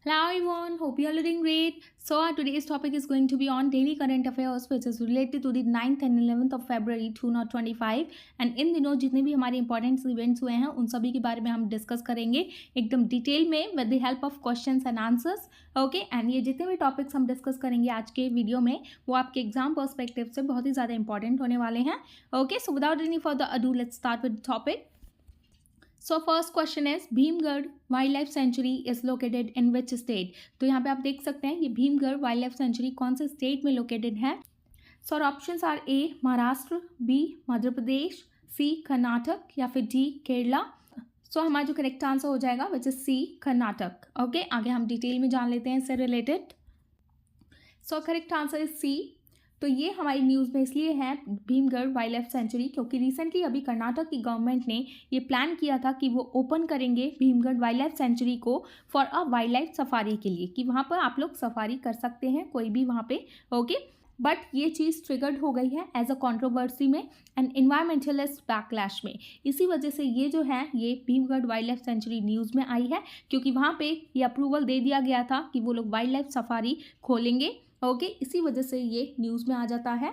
Hello everyone, hope you are doing great. So our today's topic is going to be on daily current affairs which is related to the 9th and 11th of February 2025 and इन दिनों जितने भी हमारे important events हुए हैं उन सभी के बारे में हम डिस्कस करेंगे एकदम डिटेल में with the help of questions and answers. Okay, and ये जितने भी टॉपिक्स हम डिस्कस करेंगे आज के वीडियो में वो आपके एग्जाम पर्सपेक्टिव से बहुत ही ज़्यादा इंपॉर्टेंट होने वाले हैं. Okay, so without any further ado let's start with topic. So first question is Bhimgarh wild life sanctuary is located in which state. तो यहाँ पे आप देख सकते हैं ये भीमगढ़ वाइल्ड लाइफ सेंचुरी कौन से स्टेट में लोकेटेड है. सो और options are A Maharashtra, B Madhya Pradesh, C Karnataka या फिर डी केरला. सो हमारा जो करेक्ट आंसर हो जाएगा which is C Karnataka. Okay, आगे हम डिटेल में जान लेते हैं इससे related. So correct answer is C. तो ये हमारी न्यूज़ में इसलिए है भीमगढ़ वाइल्ड लाइफ सेंचुरी क्योंकि रिसेंटली अभी कर्नाटक की गवर्नमेंट ने ये प्लान किया था कि वो ओपन करेंगे भीमगढ़ वाइल्ड लाइफ सेंचुरी को for a wild life safari के लिए कि वहाँ पर आप लोग सफारी कर सकते हैं कोई भी वहाँ पे. ओके, बट ये चीज़ ट्रिगर्ड हो गई है एज अ कंट्रोवर्सी में एंड इन्वायरमेंटलिस्ट बैकलैश में. इसी वजह से ये जो है ये Bhimgarh wild life sanctuary news में आई है क्योंकि वहाँ पे ये अप्रूवल दे दिया गया था कि वो लोग वाइल्ड लाइफ सफारी खोलेंगे. ओके, इसी वजह से ये न्यूज़ में आ जाता है.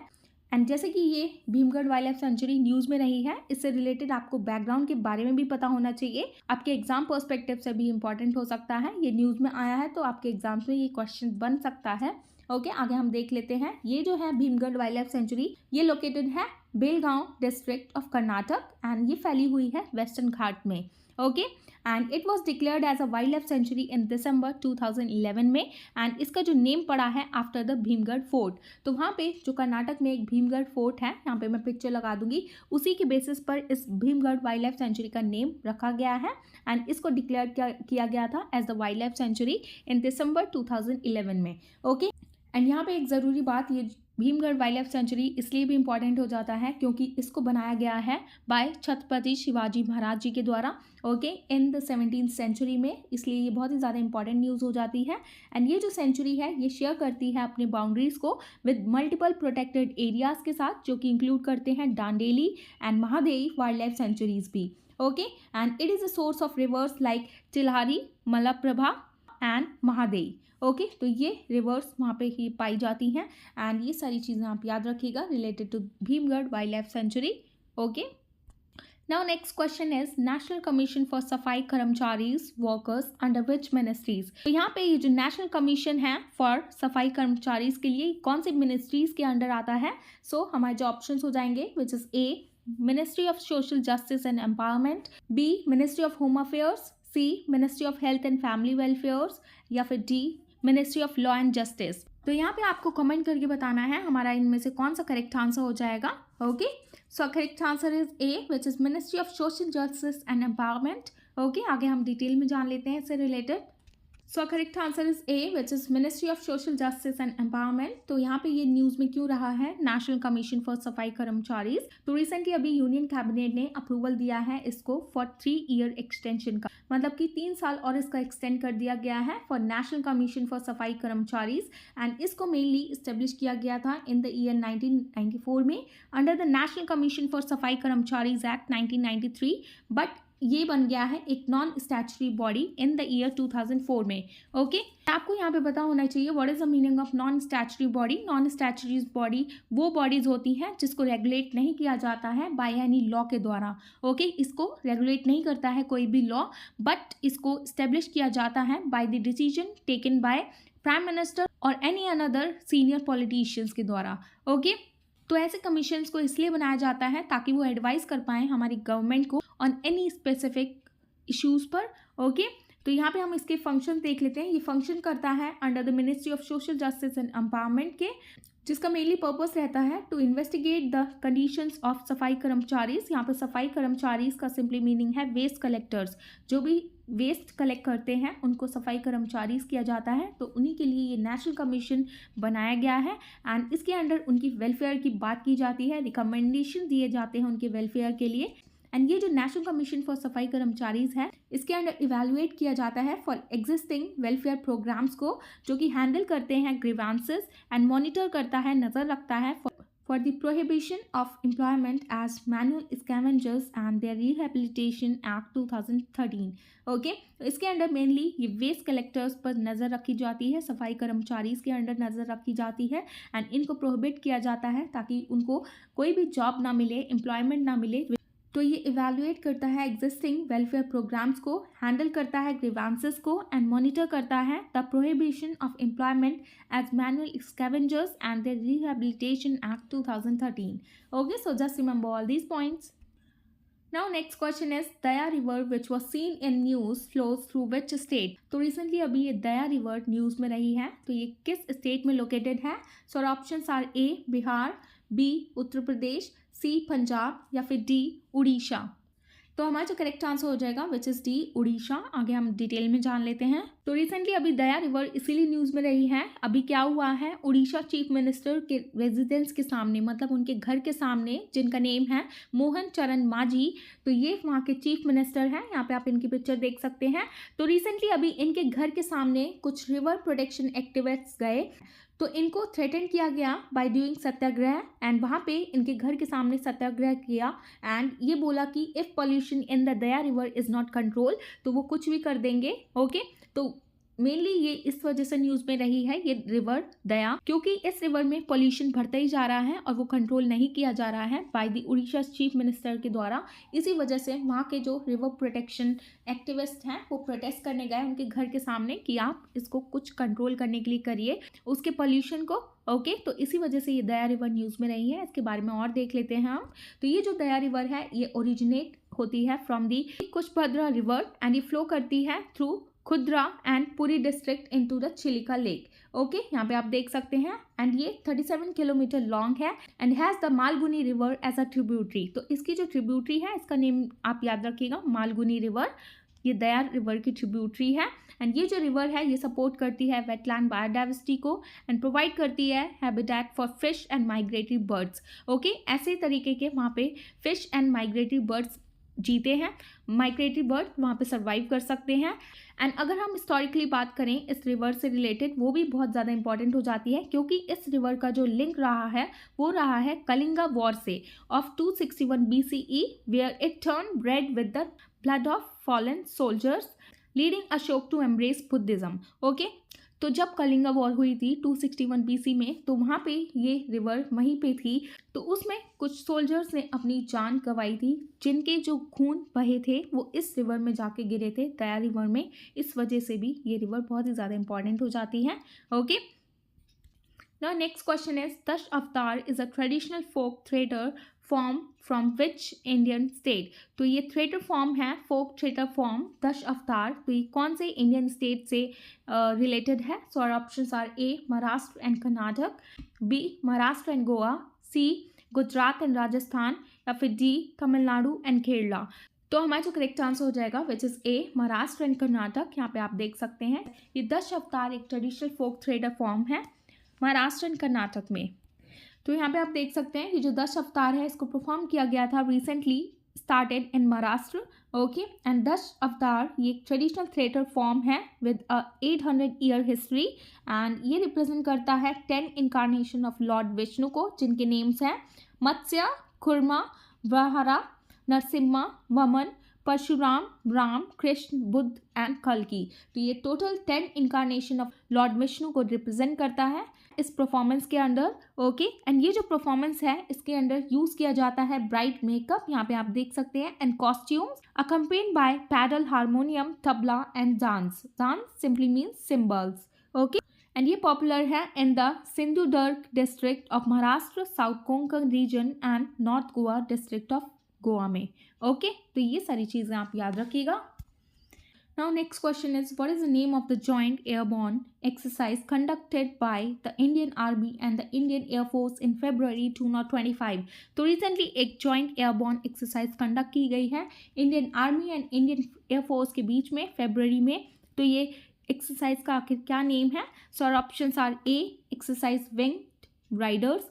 एंड जैसे कि ये Bhimgarh wild life sanctuary news में रही है इससे रिलेटेड आपको बैकग्राउंड के बारे में भी पता होना चाहिए. आपके एग्जाम पर्सपेक्टिव से भी इंपॉर्टेंट हो सकता है. ये न्यूज़ में आया है तो आपके एग्जाम्स में ये क्वेश्चन बन सकता है. ओके, आगे हम देख लेते हैं. ये जो है भीमगढ़ वाइल्ड लाइफ सेंचुरी ये लोकेटेड है Belgaum district of Karnataka and ये फैली हुई है वेस्टर्न घाट में. Okay, and it was declared as a wild life sanctuary in December 2011 में. एंड इसका जो नेम पड़ा है आफ्टर द भीमगढ़ फोर्ट. तो वहाँ पे जो कर्नाटक में एक भीमगढ़ फोर्ट है यहाँ पे मैं पिक्चर लगा दूंगी उसी के बेसिस पर इस भीमगढ़ वाइल्ड लाइफ सेंचुरी का नेम रखा गया है एंड इसको डिक्लेयर किया गया था as the wild life sanctuary in December 2011 में. ओके, एंड यहाँ पे एक ज़रूरी बात, ये भीमगढ़ वाइल्ड लाइफ सेंचुरी इसलिए भी इम्पॉर्टेंट हो जाता है क्योंकि इसको बनाया गया है बाय छत्रपति शिवाजी महाराज जी के द्वारा. Okay, in the 17th century में, इसलिए ये बहुत ही ज़्यादा इंपॉर्टेंट न्यूज़ हो जाती है. एंड ये जो सेंचुरी है ये शेयर करती है अपने बाउंड्रीज़ को विद मल्टीपल प्रोटेक्टेड एरियाज़ के साथ जो कि इंक्लूड करते हैं Dandeli and Mahadei wild life sanctuaries भी. Okay, and it is a source of rivers like Tilhari, Malaprabha and Mahadei. Okay, तो ये रिवर्स वहाँ पे ही पाई जाती हैं एंड ये सारी चीज़ें आप याद रखिएगा related to Bhimgad wild life sanctuary. Okay, now next question is National Commission for Safai Karamcharis workers under which ministries. तो यहाँ पे ये जो नेशनल कमीशन है फॉर सफाई कर्मचारीज के लिए कौन से मिनिस्ट्रीज के अंडर आता है. सो हमारे जो ऑप्शंस हो जाएंगे which is A ministry of social justice and empowerment, B ministry of home affairs, C ministry of health and family welfares या फिर D ministry of law and justice. तो यहाँ पे आपको कमेंट करके बताना है हमारा इनमें से कौन सा करेक्ट आंसर हो जाएगा. Okay, so correct answer is a which is ministry of social justice and empowerment. Okay, आगे हम डिटेल में जान लेते हैं इससे related. So correct answer is a which is ministry of social justice and empowerment. तो यहाँ पे ये न्यूज़ में क्यों रहा है नेशनल कमीशन फॉर सफाई कर्मचारीज. तो रिसेंटली अभी यूनियन कैबिनेट ने अप्रूवल दिया है इसको फॉर 3 ईयर एक्सटेंशन का, मतलब कि 3 साल और इसका एक्सटेंड कर दिया गया है for national Commission for Safai कर्मचारीज. And इसको मेनली इस्टेब्लिश किया गया था इन द ईयर 1994 में under the national Commission for Safai कर्मचारीज act 1993, but ये बन गया है एक non statutory body in the year 2004 में. ओके, आपको यहाँ पे पता होना चाहिए what is the meaning of non statutory body. Non statutory body वो बॉडीज होती हैं जिसको रेगुलेट नहीं किया जाता है बाय एनी लॉ के द्वारा. ओके, इसको रेगुलेट नहीं करता है कोई भी लॉ बट इसको स्टेब्लिश किया जाता है by the decision taken by prime minister और एनी अनदर सीनियर पॉलिटिशियंस के द्वारा. ओके, तो ऐसे कमीशंस को इसलिए बनाया जाता है ताकि वो एडवाइस कर पाएँ हमारी गवर्नमेंट को ऑन एनी स्पेसिफिक इश्यूज़ पर. ओके, तो यहाँ पे हम इसके फंक्शन देख लेते हैं. ये फंक्शन करता है under the ministry of social justice and empowerment के, जिसका मेनली पर्पस रहता है to investigate the conditions of Safai Karamcharis. यहाँ पे सफाई कर्मचारीज का सिंपली मीनिंग है वेस्ट कलेक्टर्स. जो भी वेस्ट कलेक्ट करते हैं उनको सफाई कर्मचारीज किया जाता है. तो उन्हीं के लिए ये नेशनल कमीशन बनाया गया है एंड इसके अंडर उनकी वेलफेयर की बात की जाती है, रिकमेंडेशन दिए जाते हैं उनके वेलफेयर के लिए. एंड ये जो नेशनल कमीशन फॉर सफाई कर्मचारीज है इसके अंडर इवेलुएट किया जाता है फॉर एग्जिस्टिंग वेलफेयर प्रोग्राम्स को जो कि हैंडल करते हैं ग्रीवांसेस एंड मॉनिटर करता है, नज़र रखता है for the Prohibition of Employment as Manual Scavengers and their Rehabilitation Act 2013. Okay, तो इसके अंडर मेनली ये वेस्ट कलेक्टर्स पर नज़र रखी जाती है, सफाई कर्मचारी इसके अंडर नज़र रखी जाती है एंड इनको प्रोहिबिट किया जाता है ताकि उनको कोई भी जॉब ना मिले, एम्प्लॉयमेंट ना मिले। तो ये इवेलुएट करता है एग्जिस्टिंग वेलफेयर प्रोग्राम्स को, हैंडल करता है ग्रीवांसेस को एंड मॉनिटर करता है the prohibition of employment as manual scavengers and the rehabilitation act 2013. Okay, so just remember all these points. Now next question is Daya River which was seen in news flows through which state? तो recently अभी ये दया river news में रही है, तो ये किस state में लोकेटेड है? So options are A Bihar, B Uttar Pradesh, C Punjab या फिर डी उड़ीसा. तो हमारा जो करेक्ट आंसर हो जाएगा विच इज़ डी उड़ीसा. आगे हम डिटेल में जान लेते हैं. तो रिसेंटली अभी दया रिवर इसीलिए न्यूज़ में रही है. अभी क्या हुआ है, उड़ीसा चीफ मिनिस्टर के रेजिडेंस के सामने, मतलब उनके घर के सामने, जिनका नेम है मोहन चरण मांझी, तो ये वहाँ के चीफ मिनिस्टर हैं. यहाँ पे आप इनकी पिक्चर देख सकते हैं. तो रिसेंटली अभी इनके घर के सामने कुछ रिवर प्रोटेक्शन एक्टिविस्ट्स गए, तो इनको थ्रेटन किया गया बाय डूइंग सत्याग्रह एंड वहाँ पे इनके घर के सामने सत्याग्रह किया एंड ये बोला कि if pollution in the Daya river is not control, तो वो कुछ भी कर देंगे. ओके, तो मेनली ये इस वजह से न्यूज़ में रही है ये रिवर दया, क्योंकि इस रिवर में पॉल्यूशन बढ़ता ही जा रहा है और वो कंट्रोल नहीं किया जा रहा है by the Orissa chief minister के द्वारा. इसी वजह से वहाँ के जो रिवर प्रोटेक्शन एक्टिविस्ट हैं वो प्रोटेस्ट करने गए उनके घर के सामने कि आप इसको कुछ कंट्रोल करने के लिए करिए उसके पॉल्यूशन को. ओके, तो इसी वजह से ये दया रिवर न्यूज़ में रही है. इसके बारे में और देख लेते हैं हम. तो ये जो दया रिवर है ये ओरिजिनेट होती है from the Kushabhadra river and ये फ्लो करती है थ्रू खुदरा and Puri district into the Chilika lake. Okay, यहाँ पे आप देख सकते हैं एंड ये 37 किलोमीटर लॉन्ग है and has the Malguni river as a tributary. तो इसकी जो ट्रिब्यूटरी है इसका नेम आप याद रखिएगा, मालगुनी रिवर. ये दया रिवर की ट्रिब्यूटरी है एंड ये जो रिवर है ये सपोर्ट करती है वेटलैंड बायोडाइवर्सिटी को एंड प्रोवाइड करती है habitat for fish and migratory birds. Okay, ऐसे तरीके के वहाँ पे फिश एंड माइग्रेटरी बर्ड्स जीते हैं, माइग्रेटरी बर्ड वहाँ पे सर्वाइव कर सकते हैं. एंड अगर हम हिस्टोरिकली बात करें इस रिवर से रिलेटेड, वो भी बहुत ज़्यादा इंपॉर्टेंट हो जाती है क्योंकि इस रिवर का जो लिंक रहा है वो रहा है कलिंगा वॉर से of 261 BCE where it turn red with the blood of fallen soldiers leading Ashoka to embrace Buddhism. Okay, तो जब कलिंगा वॉर हुई थी 261 BC में, तो वहाँ पे ये रिवर वहीं पे थी. तो उसमें कुछ सोल्जर्स ने अपनी जान गंवाई थी जिनके जो खून बहे थे वो इस रिवर में जाके गिरे थे, दया रिवर में. इस वजह से भी ये रिवर बहुत ही ज़्यादा इंपॉर्टेंट हो जाती है. Okay, now next question is Dashavatar is a traditional folk theatre form from which Indian state. तो ये थ्रेटर फॉर्म है, फोक थ्रेटर फॉर्म दश अवतार, तो ये कौन से इंडियन स्टेट से रिलेटेड है? So our options are A Maharashtra and Karnataka, B Maharashtra and Goa, C Gujarat and Rajasthan या फिर डी तमिलनाडु एंड केरला. तो हमारा जो करेक्ट आंसर हो जाएगा which is A Maharashtra and Karnataka. यहाँ पे आप देख सकते हैं ये दश अवतार एक ट्रेडिशनल फोक थ्रेटर फॉर्म है महाराष्ट्र एंड कर्नाटक में. तो यहाँ पे आप देख सकते हैं कि जो दश अवतार है इसको परफॉर्म किया गया था recently, started in Maharashtra. Okay, and दश अवतार ये एक ट्रेडिशनल थिएटर फॉर्म है विद 800 ईयर हिस्ट्री एंड ये रिप्रेजेंट करता है 10 इनकारनेशन ऑफ लॉर्ड विष्णु को, जिनके नेम्स हैं मत्स्य, खुरमा, वराह, नरसिम्हा, वमन, परशुराम, राम, कृष्ण, बुद्ध एंड कल्कि. तो ये total 10 incarnation of Lord Vishnu को रिप्रेजेंट करता है इस परफॉर्मेंस के अंडर. ओके, एंड ये जो परफॉर्मेंस है इसके अंडर यूज़ किया जाता है ब्राइट मेकअप, यहाँ पे आप देख सकते हैं, and costumes accompanied by pedal, harmonium, tabla and dance. Dance simply means cymbals. Okay, and ये पॉपुलर है in the Sindhudurg district of Maharashtra, south Konkan region and north Goa district of Goa में. ओके, तो ये सारी चीज़ें आप याद रखिएगा. Now next question is what is the name of the joint airborne exercise conducted by the Indian Army and the Indian Air Force in February 2025. तो recently एक joint airborne exercise conduct की गई है Indian Army and Indian Air Force के बीच में फरवरी में. तो ये एक्सरसाइज का आखिर क्या नेम है? So our options are A exercise winged raiders,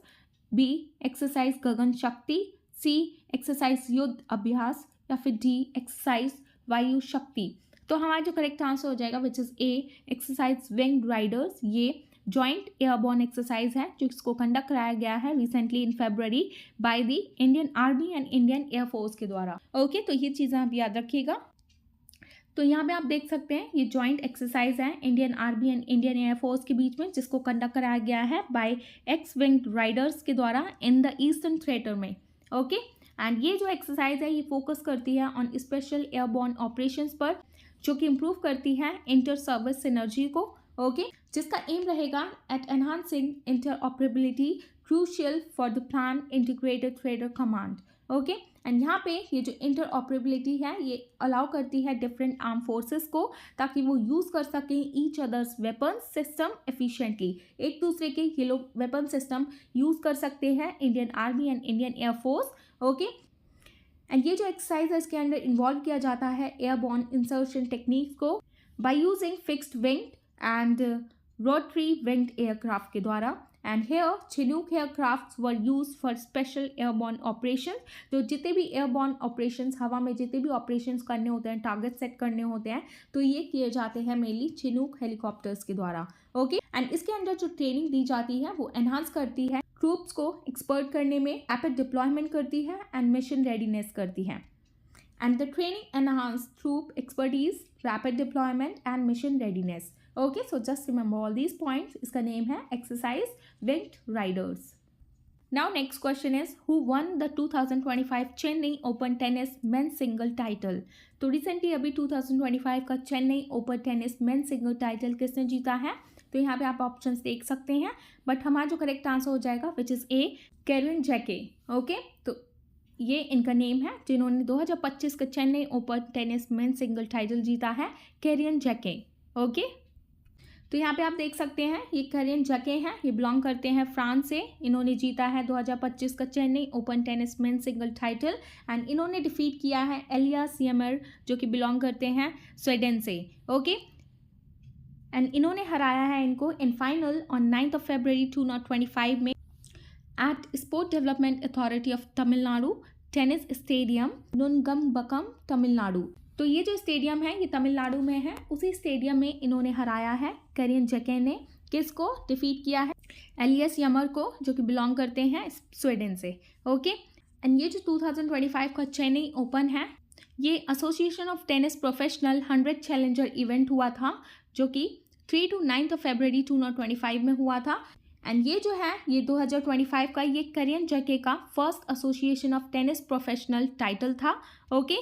B exercise Gagan Shakti, C exercise युद्ध अभ्यास या फिर डी एक्सरसाइज वायु शक्ति. तो हमारा जो करेक्ट आंसर हो जाएगा which is A exercise winged Riders. ये जॉइंट एयरबॉर्न एक्सरसाइज है जिसको कंडक्ट कराया गया है recently in February by the Indian army and Indian air force के द्वारा। ओके, तो ये चीज़ें आप याद रखिएगा। तो यहाँ पे आप देख सकते हैं ये जॉइंट एक्सरसाइज है Indian army and Indian air force के बीच में, जिसको कंडक्ट कराया गया है बाय एक्स विंग राइडर्स के द्वारा इन द ईस्टर्न थिएटर में। ओके, एंड ये जो एक्सरसाइज है ये फोकस करती है ऑन स्पेशल एयरबॉर्न ऑपरेशंस पर, जो कि इम्प्रूव करती है इंटर सर्विस सिनर्जी को। ओके, जिसका एम रहेगा at enhancing interoperability crucial for the plan integrated theatre command. Okay, and यहाँ पे ये जो इंटरऑपरेबिलिटी है ये अलाउ करती है डिफरेंट आर्म फोर्सेस को, ताकि वो यूज़ कर सकें each others weapon system efficiently. एक दूसरे के ये लोग वेपन सिस्टम यूज़ कर सकते हैं, Indian army and Indian air force. Okay, and ये जो एक्सरसाइज है इसके अंदर इन्वॉल्व किया जाता है एयरबॉर्न इंसर्शन टेक्निक्स को by using fixed winged and rotary winged aircraft के द्वारा। And here Chinook aircraft were used for special airborne operation. तो जितने भी एयरबॉर्न ऑपरेशंस, हवा में जितने भी ऑपरेशंस करने होते हैं, टारगेट सेट करने होते हैं, तो ये किए जाते हैं मेनली चिनूक हेलीकॉप्टर्स के द्वारा। ओके, एंड इसके अंदर जो ट्रेनिंग दी जाती है वो एनहांस करती है ट्रूप्स को एक्सपर्ट करने में, रैपिड डिप्लॉयमेंट करती है एंड मिशन रेडीनेस करती है। And the training enhance troop expertise, rapid deployment and mission readiness. Okay, so just remember all these points. इसका नेम है exercise winged raiders. Now next question is who won the 2025 Chennai open tennis men single title. तो recently अभी 2025 का Chennai open tennis men single title किसने जीता है? तो यहाँ पे आप ऑप्शंस देख सकते हैं, बट हमारा जो करेक्ट आंसर हो जाएगा which is A, Kyrian Jacquet. Okay, तो ये इनका नेम है जिन्होंने 2025 का Chennai open tennis men single title जीता है, कैरियन जैके। ओके, तो यहाँ पे आप देख सकते हैं ये कैरियन जैके हैं, ये बिलोंग करते हैं फ्रांस से। इन्होंने जीता है 2025 का Chennai open tennis men single title and इन्होंने डिफीट किया है एलियास यमर जो कि बिलोंग करते हैं स्वीडन से। ओके, एंड इन्होंने हराया है इनको इन फाइनल ऑन 9 फरवरी 2025 में at sport development authority of Tamil Nadu tennis stadium Nungambakkam Tamil Nadu. तो ये जो स्टेडियम है ये तमिलनाडु में है, उसी स्टेडियम में इन्होंने हराया है कैरियन जैके ने। किसको डिफीट किया है? एलियस यमर को, जो कि बिलोंग करते हैं स्वीडन से। ओके, एंड ये जो 2025 का चेन्नई ओपन है ये association of tennis professional 100 challenger event हुआ था, जो कि 3 to 9 फरवरी 2025 में हुआ था। एंड ये जो है ये 2025 का ये कैरियन जैके का first association of tennis professional title था। ओके,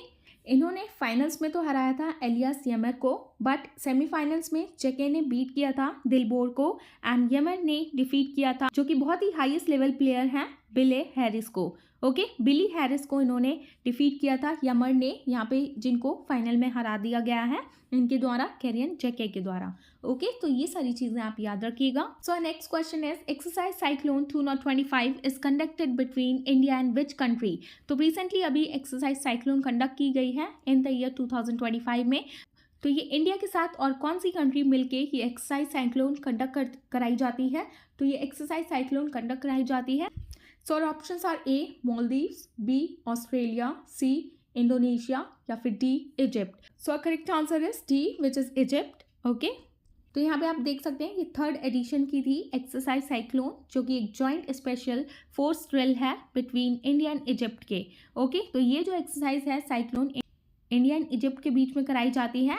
इन्होंने फाइनल्स में तो हराया था एलियास यमर को, बट सेमीफाइनल्स में जैके ने बीट किया था दिलबोर को एंड यमर ने डिफीट किया था जो कि बहुत ही हाईएस्ट लेवल प्लेयर हैं बिले हैरिस को। ओके, बिली हैरिस को इन्होंने डिफीट किया था यमर ने, यहाँ पे जिनको फाइनल में हरा दिया गया है इनके द्वारा, कैरियन जैके के द्वारा। ओके, तो ये सारी चीज़ें आप याद रखिएगा। So next question is exercise cyclone 2025 is conducted between India and which country. तो रिसेंटली अभी एक्सरसाइज साइक्लोन कंडक्ट की गई है इन द ईयर 2025 में। तो ये इंडिया के साथ और कौन सी कंट्री मिलके ये एक्सरसाइज साइक्लोन कंडक्ट कराई जाती है? तो ये एक्सरसाइज साइक्लोन कंडक्ट कराई जाती है। So options are A Maldives, B Australia, C Indonesia या फिर D Egypt. So correct answer is D which is Egypt. Okay, तो यहाँ पे आप देख सकते हैं ये 3rd एडिशन की थी एक्सरसाइज साइक्लोन, जो कि एक जॉइंट स्पेशल फोर्स ड्रिल है बिटवीन इंडिया एंड इजिप्ट के। ओके, तो ये जो एक्सरसाइज है साइक्लोन इंडिया एंड इजिप्ट के बीच में कराई जाती है।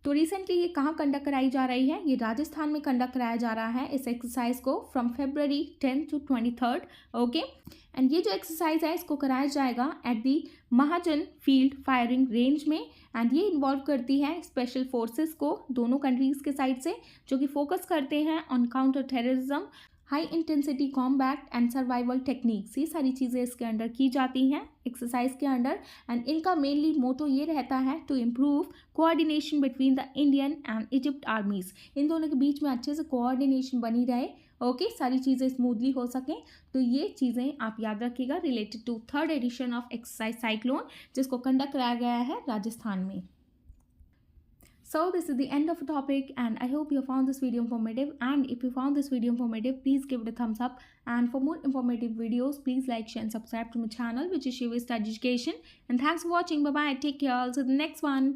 तो रिसेंटली ये कहाँ कंडक्ट कराई जा रही है? ये राजस्थान में कंडक्ट कराया जा रहा है इस एक्सरसाइज को from February 10 to 23। Okay, and ये जो एक्सरसाइज है इसको कराया जाएगा at the Mahajan field firing range में। एंड ये इन्वॉल्व करती है स्पेशल फोर्सेस को दोनों कंट्रीज़ के साइड से, जो कि फोकस करते हैं on counter terrorism, high intensity combat and survival techniques. ये सारी चीज़ें इसके अंडर की जाती हैं एक्सरसाइज के अंडर। एंड इनका मेनली मोटो ये रहता है to improve coordination between the Indian and Egypt armies. इन दोनों के बीच में अच्छे से कोऑर्डिनेशन बनी रहे। ओके, सारी चीज़ें स्मूथली हो सकें। तो ये चीज़ें आप याद रखिएगा related to 3rd edition of exercise cyclone, जिसको कंडक्ट कराया गया है राजस्थान में। So this is the end of the topic and I hope you found this video informative, and if you found this video informative please give it a thumbs up, and for more informative videos please like, share and subscribe to my channel which is Shiva Study Education. And thanks for watching. Bye bye, take care, I'll see you in the next one.